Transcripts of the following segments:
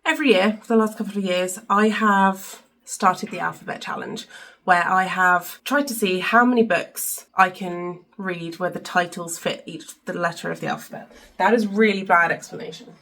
Every year, for the last couple of years, I have started the alphabet challenge, where I have tried to see how many books I can read where the titles fit the letter of the alphabet. That is really bad explanation.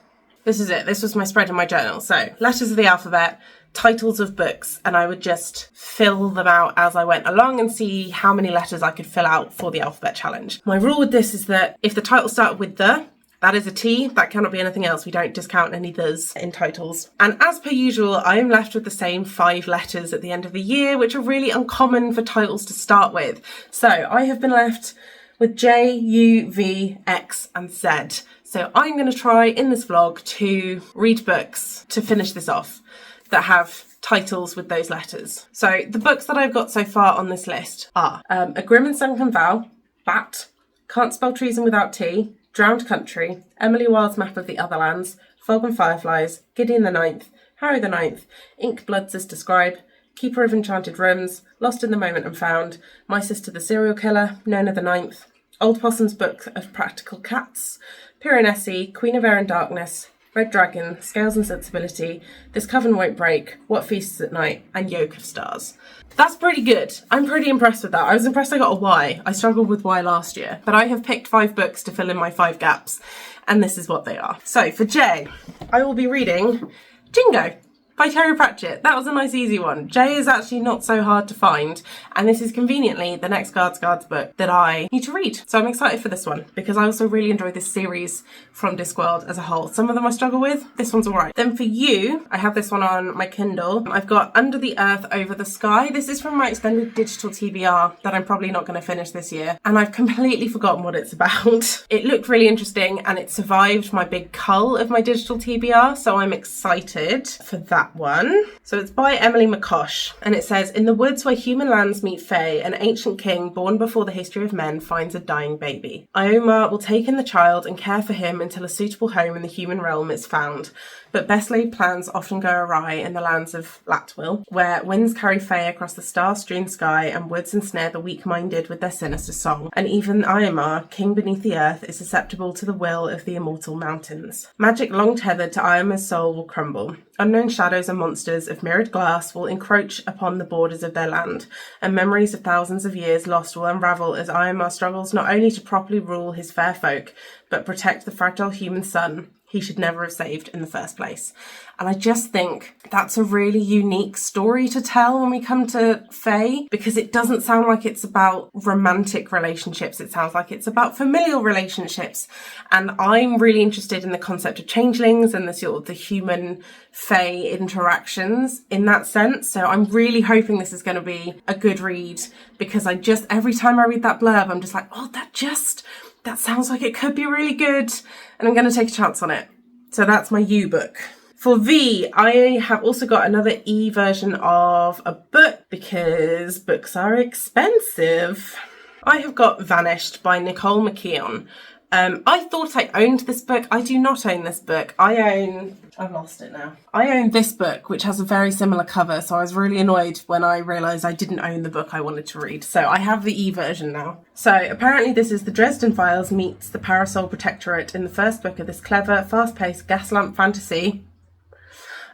This is it. This was my spread in my journal. So, letters of the alphabet, titles of books, and I would just fill them out as I went along and see how many letters I could fill out for the alphabet challenge. My rule with this is that if the title started with the, that is a T, that cannot be anything else. We don't discount any thes in titles. And as per usual, I am left with the same 5 letters at the end of the year, which are really uncommon for titles to start with. So I have been left with J, U, V, X and Z. So I'm going to try in this vlog to read books to finish this off that have titles with those letters. So the books that I've got so far on this list are A Grim and Sunken Vow, Bat, Can't Spell Treason Without T, Drowned Country, Emily Wilde's Map of the Otherlands, Fog and Fireflies, Gideon the Ninth, Harry the Ninth, Ink Bloods as Described, Keeper of Enchanted Rooms, Lost in the Moment and Found, My Sister the Serial Killer, Nona the Ninth, Old Possum's Book of Practical Cats, Piranesi, Queen of Air and Darkness, Red Dragon, Scales and Sensibility, This Coven Won't Break, What Feasts at Night, and Yoke of Stars. That's pretty good. I'm pretty impressed with that. I was impressed I got a Y. I struggled with Y last year, but I have picked 5 books to fill in my 5 gaps, and this is what they are. So for J, I will be reading Jingo by Terry Pratchett. That was a nice easy one. J is actually not so hard to find, and this is conveniently the next Guards book that I need to read. So I'm excited for this one because I also really enjoy this series from Discworld as a whole. Some of them I struggle with, this one's alright. Then for you, I have this one on my Kindle. I've got Under the Earth Over the Sky. This is from my extended digital TBR that I'm probably not going to finish this year, and I've completely forgotten what it's about. It looked really interesting and it survived my big cull of my digital TBR, so I'm excited for that one. So it's by Emily McCosh, and it says, in the woods where human lands meet Fae, an ancient king born before the history of men finds a dying baby. Iomar will take in the child and care for him until a suitable home in the human realm is found. But best laid plans often go awry in the lands of Latwil, where winds carry Fae across the star-strewn sky and woods ensnare the weak-minded with their sinister song. And even Iomar, king beneath the earth, is susceptible to the will of the immortal mountains. Magic long tethered to Iomar's soul will crumble. Unknown shadows and monsters of mirrored glass will encroach upon the borders of their land, and memories of thousands of years lost will unravel as Iomar struggles not only to properly rule his fair folk, but protect the fragile human son he should never have saved in the first place. And I just think that's a really unique story to tell when we come to Fae, because it doesn't sound like it's about romantic relationships. It sounds like it's about familial relationships. And I'm really interested in the concept of changelings and the sort of the human Fae interactions in that sense. So I'm really hoping this is going to be a good read, because every time I read that blurb, I'm just like, oh, that sounds like it could be really good, and I'm going to take a chance on it. So that's my U book. For V, I have also got another E version of a book because books are expensive. I have got Vanished by Nicole McKeon. I thought I owned this book. I do not own this book. I've lost it now. I own this book, which has a very similar cover, so I was really annoyed when I realised I didn't own the book I wanted to read. So I have the E version now. So apparently this is the Dresden Files meets the Parasol Protectorate in the first book of this clever, fast-paced gaslamp fantasy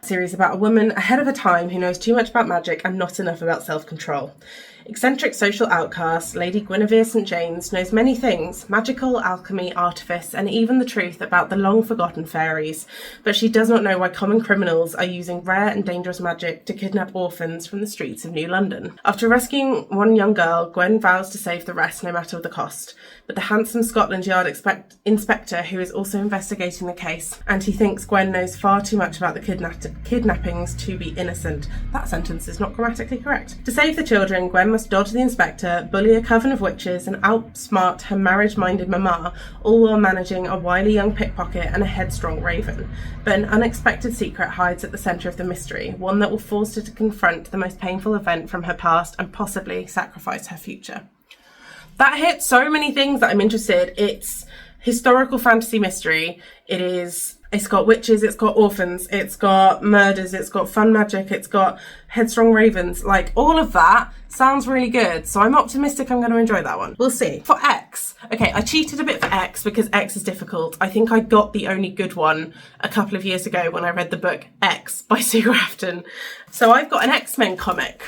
series about a woman ahead of her time who knows too much about magic and not enough about self-control. Eccentric social outcast, Lady Guinevere St. James knows many things, magical, alchemy, artifice, and even the truth about the long-forgotten fairies, but she does not know why common criminals are using rare and dangerous magic to kidnap orphans from the streets of New London. After rescuing one young girl, Gwen vows to save the rest no matter the cost, but the handsome Scotland Yard inspector, who is also investigating the case, and he thinks Gwen knows far too much about the kidnappings to be innocent. That sentence is not grammatically correct. To save the children, Gwen must dodge the inspector, bully a coven of witches, and outsmart her marriage-minded mama, all while managing a wily young pickpocket and a headstrong raven. But an unexpected secret hides at the centre of the mystery, one that will force her to confront the most painful event from her past and possibly sacrifice her future. That hit so many things that I'm interested. It's historical fantasy mystery. It's got witches, it's got orphans, it's got murders, it's got fun magic, it's got headstrong ravens. Like, all of that sounds really good. So I'm optimistic I'm going to enjoy that one. We'll see. For X, okay, I cheated a bit for X because X is difficult. I think I got the only good one a couple of years ago when I read the book X by Sue Grafton. So I've got an X-Men comic.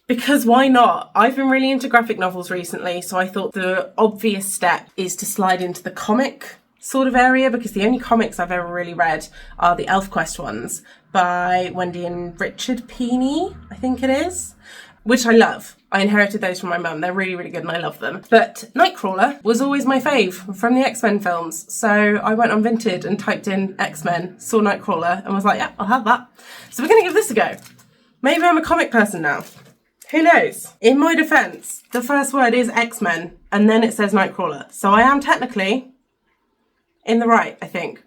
Because why not? I've been really into graphic novels recently, so I thought the obvious step is to slide into the comic sort of area, because the only comics I've ever really read are the ElfQuest ones by Wendy and Richard Peeney, I think it is, which I love. I inherited those from my mum. They're really, really good and I love them. But Nightcrawler was always my fave from the X-Men films. So I went on Vinted and typed in X-Men, saw Nightcrawler and was like, yeah, I'll have that. So we're going to give this a go. Maybe I'm a comic person now. Who knows? In my defence, the first word is X-Men and then it says Nightcrawler. So I am technically in the right, I think.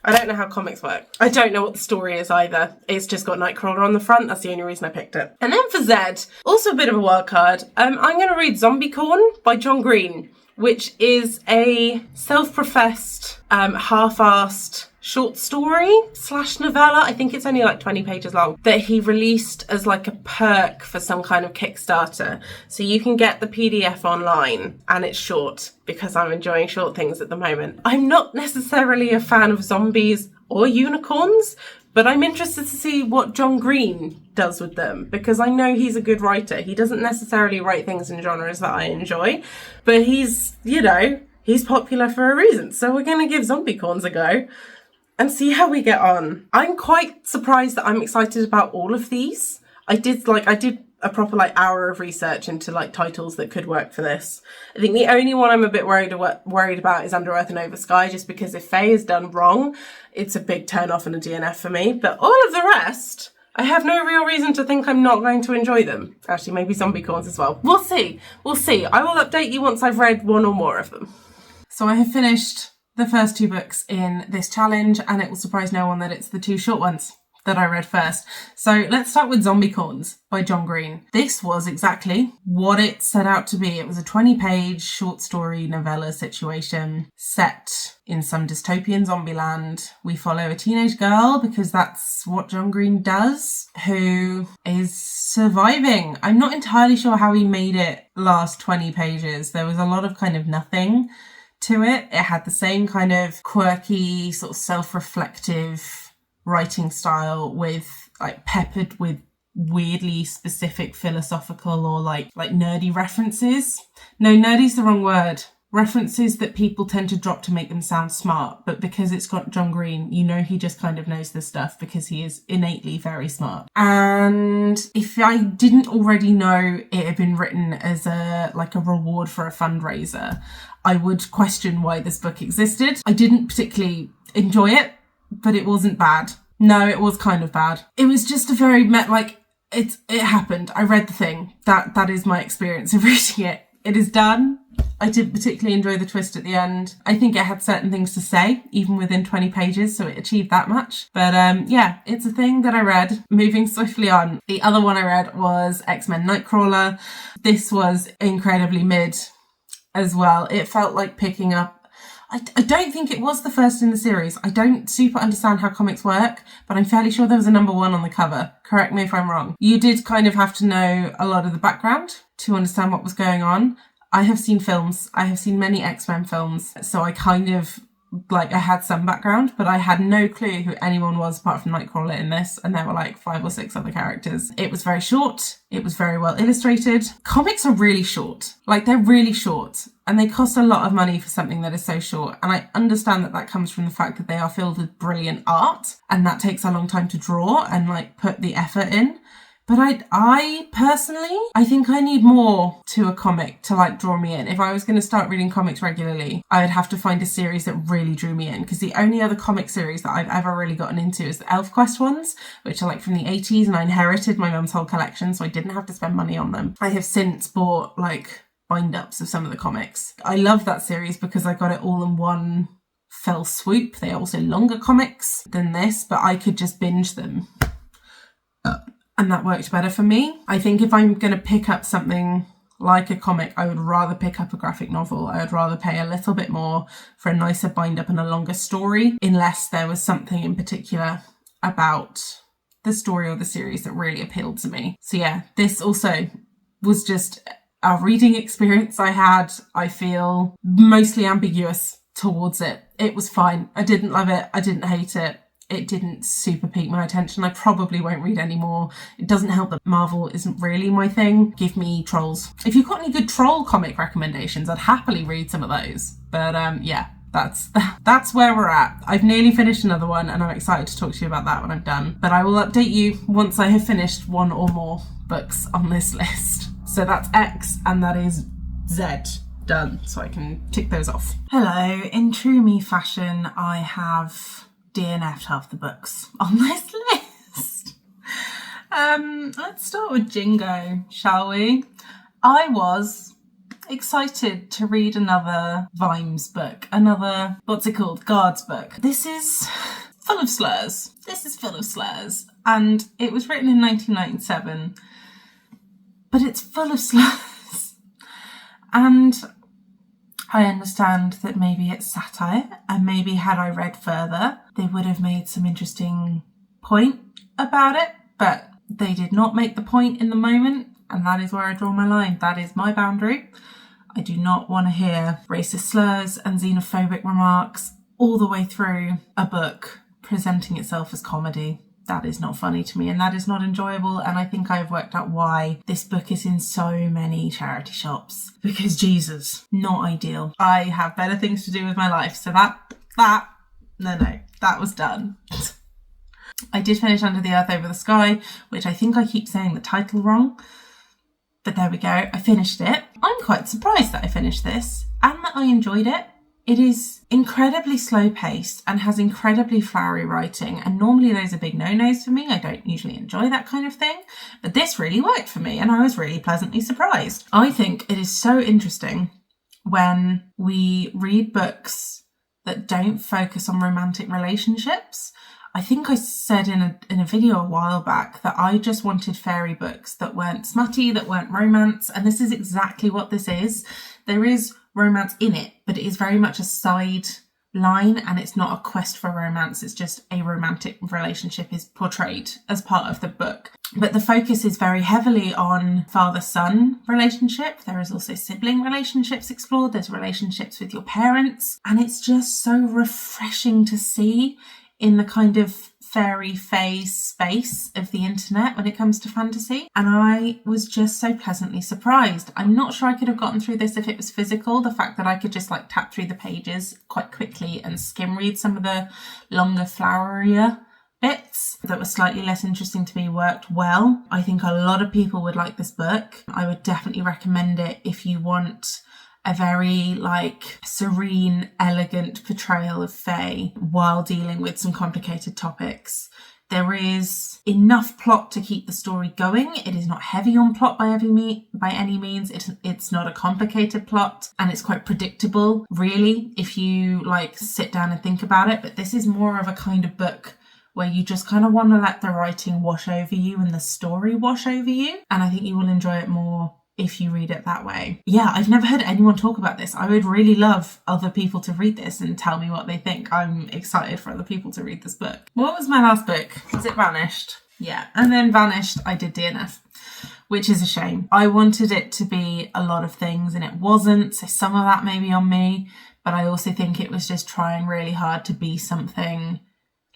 I don't know how comics work. I don't know what the story is either. It's just got Nightcrawler on the front. That's the only reason I picked it. And then for Z, also a bit of a wild card. I'm going to read Zombie Corn by John Green, which is a self-professed, half-assed short story / novella. I think it's only like 20 pages long, that he released as like a perk for some kind of Kickstarter. So you can get the PDF online and it's short, because I'm enjoying short things at the moment. I'm not necessarily a fan of zombies or unicorns, but I'm interested to see what John Green does with them, because I know he's a good writer. He doesn't necessarily write things in genres that I enjoy, but he's, you know, he's popular for a reason. So we're going to give Zombie Corns a go and see how we get on. I'm quite surprised that I'm excited about all of these. I did a proper hour of research into titles that could work for this. I think the only one I'm a bit worried about is Under Earth and Over Sky, just because if Faye is done wrong, it's a big turn off and a DNF for me. But all of the rest, I have no real reason to think I'm not going to enjoy them. Actually, maybe Zombie Corns as well. We'll see. We'll see. I will update you once I've read one or more of them. So I have finished the first 2 books in this challenge, and it will surprise no one that it's the 2 short ones that I read first. So let's start with Zombie Corns by John Green. This was exactly what it set out to be. It was a 20-page short story novella situation set in some dystopian zombie land. We follow a teenage girl, because that's what John Green does, who is surviving. I'm not entirely sure how he made it last 20 pages. There was a lot of kind of nothing to it. It had the same kind of quirky, sort of self-reflective writing style, with peppered with weirdly specific philosophical or nerdy references. No, nerdy's the wrong word. References that people tend to drop to make them sound smart, but because it's got John Green, you know he just kind of knows this stuff because he is innately very smart. And if I didn't already know it had been written as a reward for a fundraiser, I would question why this book existed. I didn't particularly enjoy it, but it wasn't bad. No, it was kind of bad. It was just a very it happened. I read the thing. That is my experience of reading it. It is done. I didn't particularly enjoy the twist at the end. I think it had certain things to say, even within 20 pages, so it achieved that much. But yeah, it's a thing that I read. Moving swiftly on. The other one I read was X-Men Nightcrawler. This was incredibly mid as well. It felt like picking up, I don't think it was the first in the series. I don't super understand how comics work, but I'm fairly sure there was a number 1 on the cover. Correct me if I'm wrong. You did kind of have to know a lot of the background to understand what was going on. I have seen films. I have seen many X-Men films, so I kind of, I had some background, but I had no clue who anyone was apart from Nightcrawler in this, and there were 5 or 6 other characters. It was very short. It was very well illustrated. Comics are really short. They're really short, and they cost a lot of money for something that is so short. And I understand that comes from the fact that they are filled with brilliant art, and that takes a long time to draw and put the effort in. But I personally, I think I need more to a comic to draw me in. If I was going to start reading comics regularly, I would have to find a series that really drew me in. Because the only other comic series that I've ever really gotten into is the ElfQuest ones, which are from the 80s, and I inherited my mum's whole collection, so I didn't have to spend money on them. I have since bought bind-ups of some of the comics. I love that series because I got it all in one fell swoop. They are also longer comics than this, but I could just binge them. And that worked better for me. I think if I'm going to pick up something like a comic, I would rather pick up a graphic novel. I would rather pay a little bit more for a nicer bind up and a longer story, unless there was something in particular about the story or the series that really appealed to me. So yeah, this also was just a reading experience I had. I feel mostly ambiguous towards it. It was fine. I didn't love it. I didn't hate it. It didn't super pique my attention. I probably won't read any more. It doesn't help that Marvel isn't really my thing. Give me Trolls. If you've got any good troll comic recommendations, I'd happily read some of those. But yeah, that's where we're at. I've nearly finished another one and I'm excited to talk to you about that when I'm done. But I will update you once I have finished one or more books on this list. So that's X and that is Z. Done. So I can tick those off. Hello. In true me fashion, I have DNF'd half the books on this list. Let's start with Jingo, shall we? I was excited to read another Vimes book, another, what's it called, Guards book. This is full of slurs. And it was written in 1997, but it's full of slurs. And I understand that maybe it's satire, and maybe had I read further, they would have made some interesting point about it, but they did not make the point in the moment, and that is where I draw my line. That is my boundary. I do not want to hear racist slurs and xenophobic remarks all the way through a book presenting itself as comedy. That is not funny to me, and that is not enjoyable, and I think I've worked out why this book is in so many charity shops. Because Jesus, not ideal. I have better things to do with my life, so that was done. I did finish Under the Earth, Over the Sky, which I think I keep saying the title wrong, but there we go, I finished it. I'm quite surprised that I finished this, and that I enjoyed it. It is incredibly slow paced and has incredibly flowery writing, and normally those are big no-nos for me. I don't usually enjoy that kind of thing, but this really worked for me and I was really pleasantly surprised. I think it is so interesting when we read books that don't focus on romantic relationships. I think I said in a video a while back that I just wanted fairy books that weren't smutty, that weren't romance, and this is exactly what this is. There is romance in it, but it is very much a side line, and it's not a quest for romance. It's just a romantic relationship is portrayed as part of the book. But the focus is very heavily on father-son relationship. There is also sibling relationships explored. There's relationships with your parents, and it's just so refreshing to see in the kind of fairy fae space of the internet when it comes to fantasy. And I was just so pleasantly surprised. I'm not sure I could have gotten through this if it was physical. The fact that I could just tap through the pages quite quickly and skim read some of the longer, flowerier bits that were slightly less interesting to me worked well. I think a lot of people would like this book. I would definitely recommend it if you want a very serene, elegant portrayal of fae while dealing with some complicated topics. There is enough plot to keep the story going. It is not heavy on plot by any means. It's not a complicated plot, and it's quite predictable, really, if you sit down and think about it. But this is more of a kind of book where you just kind of want to let the writing wash over you and the story wash over you. And I think you will enjoy it more if you read it that way. Yeah, I've never heard anyone talk about this. I would really love other people to read this and tell me what they think. I'm excited for other people to read this book. What was my last book? Was it Vanished? Yeah, and then Vanished, I did DNF, which is a shame. I wanted it to be a lot of things and it wasn't, so some of that may be on me, but I also think it was just trying really hard to be something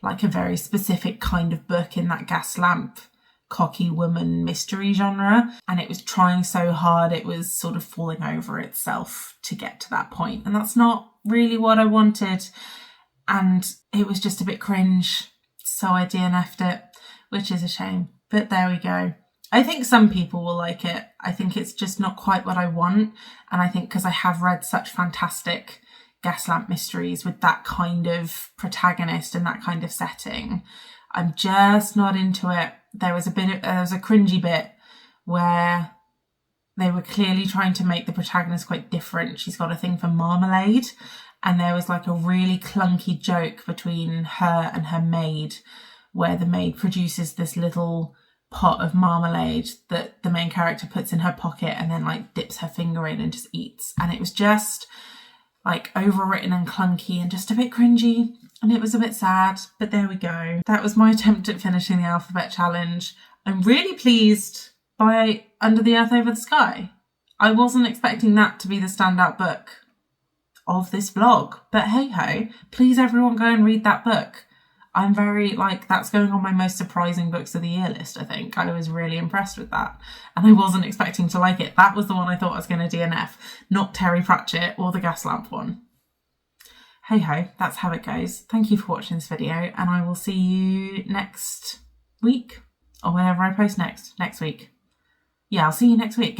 like a very specific kind of book in that gas lamp cocky woman mystery genre, and it was trying so hard it was sort of falling over itself to get to that point, and that's not really what I wanted, and it was just a bit cringe, so I DNF'd it, which is a shame, but there we go. I think some people will like it. I think it's just not quite what I want, and I think because I have read such fantastic gaslamp mysteries with that kind of protagonist and that kind of setting, I'm just not into it. There was a cringy bit where they were clearly trying to make the protagonist quite different. She's got a thing for marmalade, and there was a really clunky joke between her and her maid where the maid produces this little pot of marmalade that the main character puts in her pocket and then like dips her finger in and just eats. And it was just like overwritten and clunky and just a bit cringy. And it was a bit sad, but there we go. That was my attempt at finishing the alphabet challenge. I'm really pleased by Under the Earth Over the Sky. I wasn't expecting that to be the standout book of this vlog, but hey ho, please everyone go and read that book. I'm very, like, that's going on my most surprising books of the year list, I think. I was really impressed with that. And I wasn't expecting to like it. That was the one I thought I was going to DNF, not Terry Pratchett or the gas lamp one. Hey ho, that's how it goes. Thank you for watching this video, and I will see you next week, or whenever I post next week. Yeah, I'll see you next week.